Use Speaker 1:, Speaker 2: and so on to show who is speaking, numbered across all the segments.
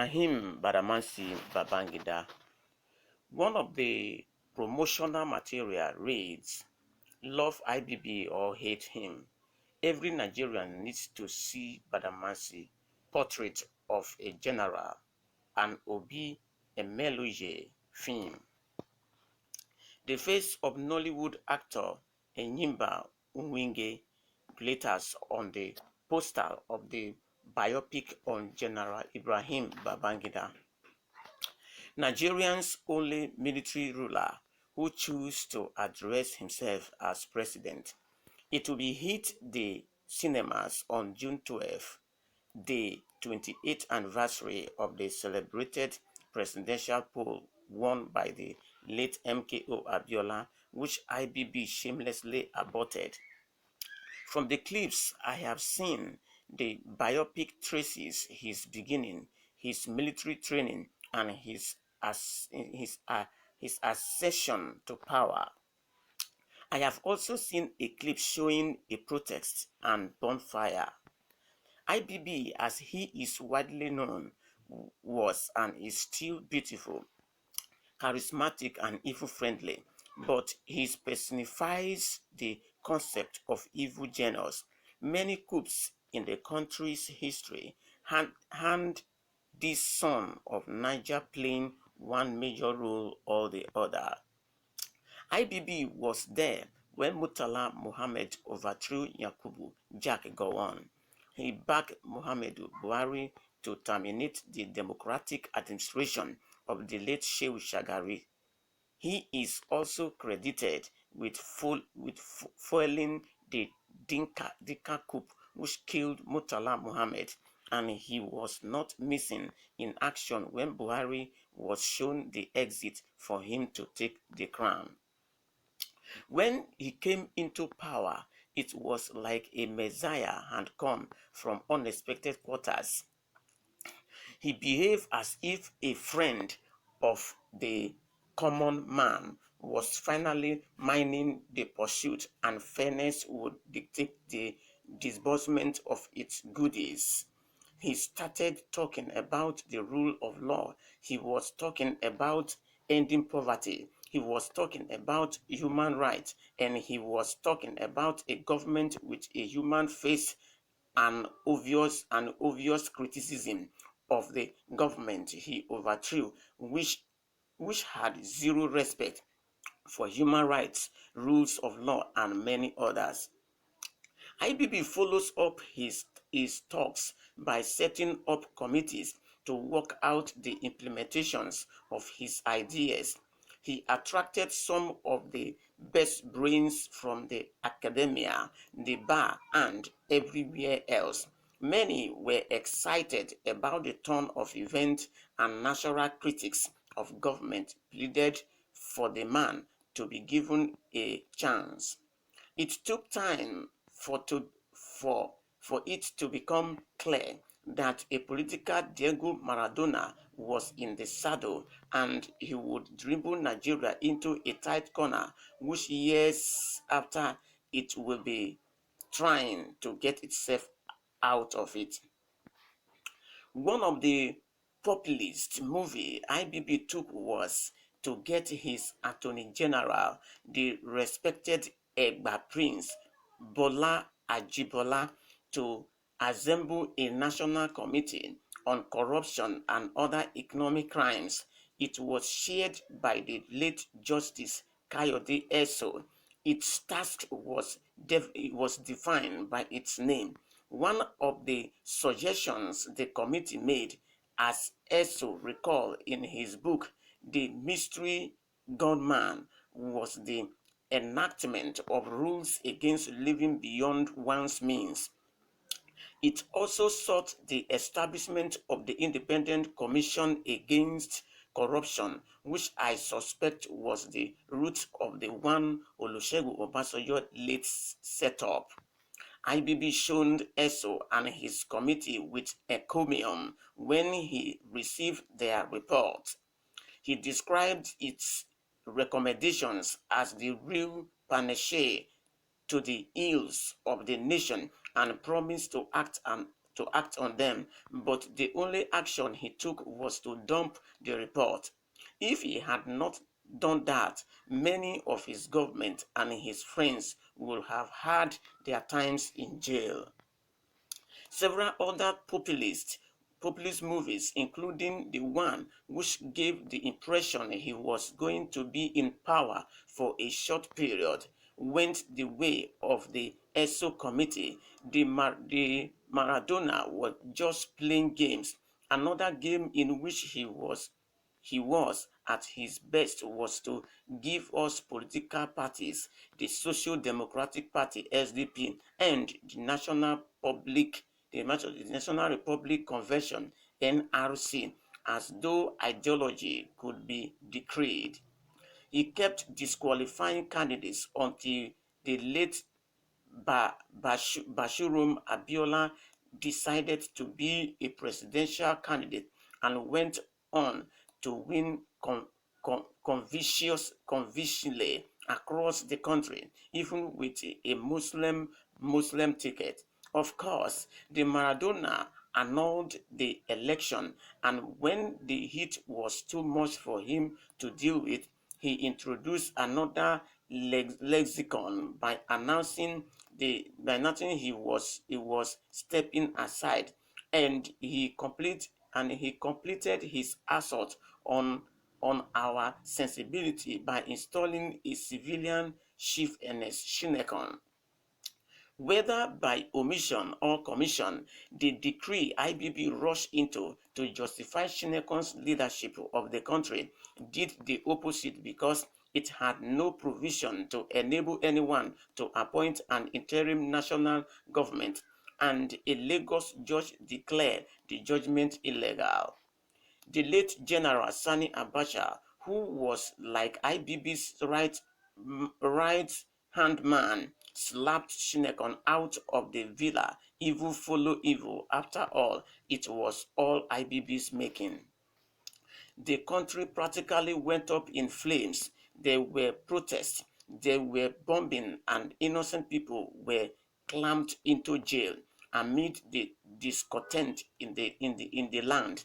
Speaker 1: Ibrahim Badamasi Babangida. One of the promotional material reads, "Love IBB or hate him. Every Nigerian needs to see Badamasi, Portrait of a General, an Obi Emeluye film." The face of Nollywood actor Enyimba Nwinge glitters on the poster of the biopic on General Ibrahim Babangida, Nigerian's only military ruler who chose to address himself as president. It will be hit the cinemas on June 12th, the 28th anniversary of the celebrated presidential poll won by the late MKO Abiola, which IBB shamelessly aborted. From the clips I have seen, the biopic traces his beginning, his military training, and his accession to power. I have also seen a clip showing a protest and bonfire. IBB, as he is widely known, was and is still beautiful, charismatic, and evil friendly, but he personifies the concept of evil genius. Many coups in the country's history hand this son of Niger playing one major role or the other. IBB was there when Murtala Mohammed overthrew Yakubu Jack Gowon. He backed Muhammadu Buhari to terminate the democratic administration of the late Shehu Shagari. He is also credited with foiling the Dinka coup which killed Murtala Mohammed, and he was not missing in action when Buhari was shown the exit for him to take the crown. When he came into power, it was like a messiah had come from unexpected quarters. He behaved as if a friend of the common man was finally minding the pursuit, and fairness would dictate the disbursement of its goodies. He started talking about the rule of law. He was talking about ending poverty. He was talking about human rights, and he was talking about a government with a human face, and obvious criticism of the government he overthrew, which had zero respect for human rights, rules of law, and many others. IBB follows up his talks by setting up committees to work out the implementations of his ideas. He attracted some of the best brains from the academia, the bar, and everywhere else. Many were excited about the turn of events, and natural critics of government pleaded for the man to be given a chance. It took time for it to become clear that a political Diego Maradona was in the saddle, and he would dribble Nigeria into a tight corner, which years after it will be trying to get itself out of it. One of the populist movie IBB took was to get his Attorney General, the respected Egba Prince Bola Ajibola, to assemble a national committee on corruption and other economic crimes. It was chaired by the late Justice Kayode Eso. Its task was defined by its name. One of the suggestions the committee made, as Eso recalled in his book The Mystery Gunman, was the enactment of rules against living beyond one's means. It also sought the establishment of the Independent Commission Against Corruption, which I suspect was the root of the one Olusegun Obasanjo late set up. IBB shown Eso and his committee with encomium when he received their report. He described its recommendations as the real panacea to the ills of the nation, and promised to to act on them, but the only action he took was to dump the report. If he had not done that, many of his government and his friends would have had their times in jail. Several other populist movies, including the one which gave the impression he was going to be in power for a short period, went the way of the ESO committee. The Maradona was just playing games. Another game in which he was at his best was to give us political parties, the Social Democratic Party (SDP) and the National Republic Convention (NRC), as though ideology could be decreed. He kept disqualifying candidates until the late Bashirum Abiola decided to be a presidential candidate and went on to win convictionally across the country, even with a Muslim ticket. Of course, the Maradona annulled the election, and when the heat was too much for him to deal with, he introduced another lexicon by announcing he was stepping aside, and he completed his assault on our sensibility by installing a civilian chief Ernest Shinekon. Whether by omission or commission, the decree IBB rushed into to justify Shinekon's leadership of the country did the opposite, because it had no provision to enable anyone to appoint an interim national government, and a Lagos judge declared the judgment illegal. The late General Sani Abacha, who was like IBB's right-hand man, slapped Shinekon out of the villa. Evil follow evil. After all, it was all IBB's making. The country practically went up in flames. There were protests, there were bombing, and innocent people were clamped into jail amid the discontent in the land.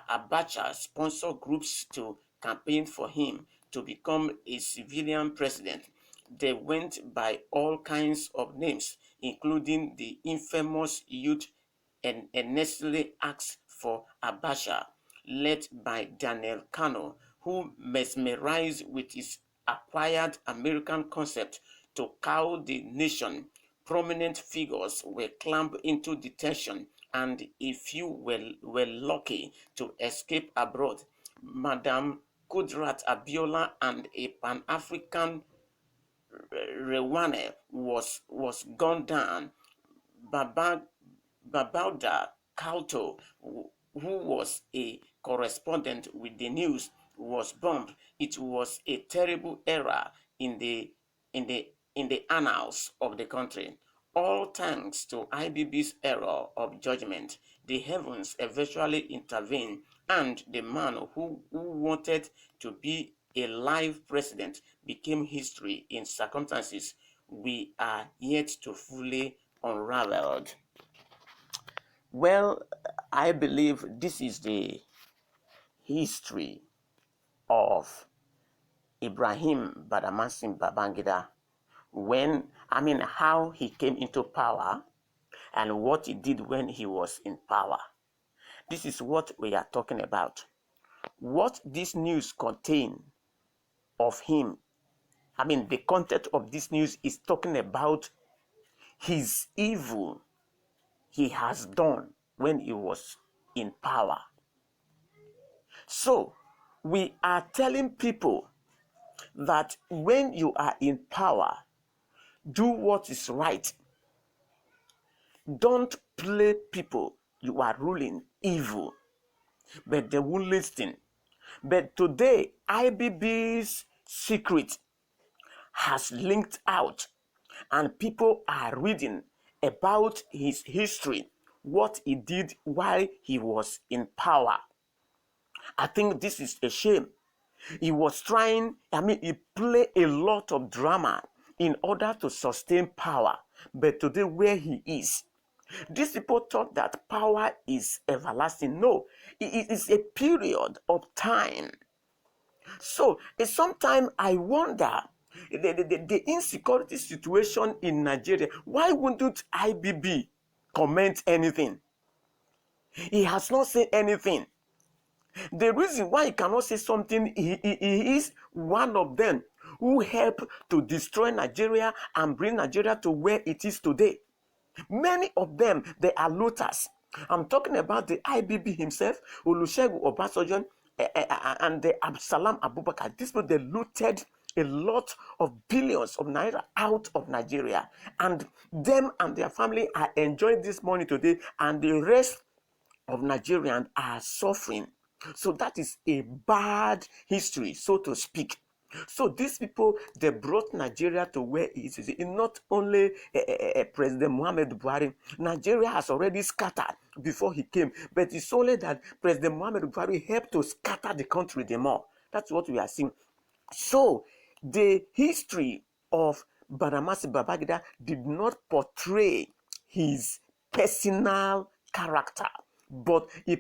Speaker 1: Abacha sponsored groups to campaign for him to become a civilian president. They went by all kinds of names, including the infamous youth earnestly asked for Abacha, led by Daniel Kano, who mesmerized with his acquired American concept to cow the nation. Prominent figures were clamped into detention, and a few were lucky to escape abroad. Madam Kudrat Abiola and a Pan-African Rewane was gunned down. Baba, Babauda Kauto, who was a correspondent with the news, was bombed. It was a terrible era in the annals of the country. All thanks to IBB's error of judgment, the heavens eventually intervened, and the man who wanted to be a live president became history in circumstances we are yet to fully unraveled. Well, I believe this is the history of Ibrahim Badamasi Babangida, how he came into power and what he did when he was in power. This is what we are talking about. What this news contains of him, the content of this news is talking about his evil he has done when he was in power. So, we are telling people that when you are in power, do what is right. Don't play people you are ruling evil, but they won't listen. But today, IBB's secret has linked out, and people are reading about his history, what he did while he was in power. I think this is a shame. He was trying, he played a lot of drama in order to sustain power. But today, where he is, These people thought that power is everlasting. No, it is a period of time. So sometimes I wonder the insecurity situation in Nigeria. Why wouldn't IBB comment anything? He has not said anything. The reason why he cannot say something, he is one of them who helped to destroy Nigeria and bring Nigeria to where it is today. Many of them, they are looters. I'm talking about the IBB himself, Olusegun Obasanjo, and the Absalam Abubakar. These people, they looted a lot of billions of naira out of Nigeria. And them and their family are enjoying this money today, and the rest of Nigerians are suffering. So that is a bad history, so to speak. So these people, they brought Nigeria to where it is. It's not only President Muhammad Buhari. Nigeria has already scattered before he came, but it's only that President Muhammad Buhari helped to scatter the country the more. That's what we are seeing. So the history of Badamasi Babangida did not portray his personal character, but he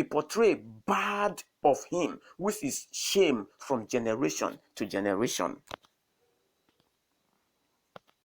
Speaker 1: portrayed bad of him, which is shame from generation to generation.